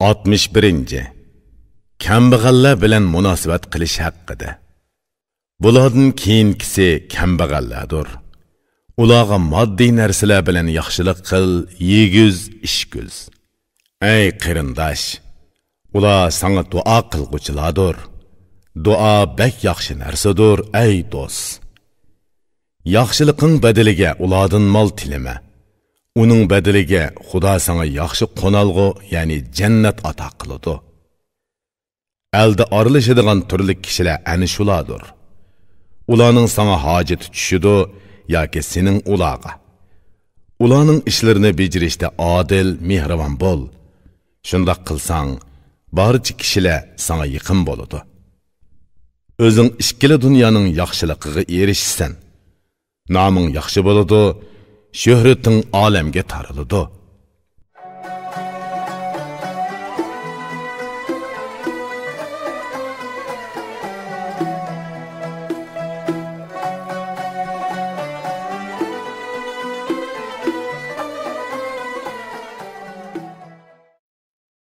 61. Kambag'allar bilan munosabat qilish haqida. Bulardan keyingisi kambag'allardir. Ularga moddiy narsalar bilan yaxshilik qil, yeguz, ishguz. Ey qarindosh, ular sana duo qilguchilardir. Duo bek yaxshi narsadir, ey do'st. Yaxshiliqning badaliga ulardan mol tilama. Uning badaliga Xudo sana yaxshi qonalg'u, ya'ni jannat ato qiladi. Əldə aralashadigan turli kishilar ana shulardir. Ularning sana hojati tushidi yoki sening ularga. Ularning ishlarini bejirishda adil, mehribon bo'l. Shunda qilsang, barcha kishilar sana yaqin bo'ladi. O'zing ikkala dunyoning yaxshiligiga erishsan. Noming yaxshi bo'ladi, shuhrating olamga taraladi.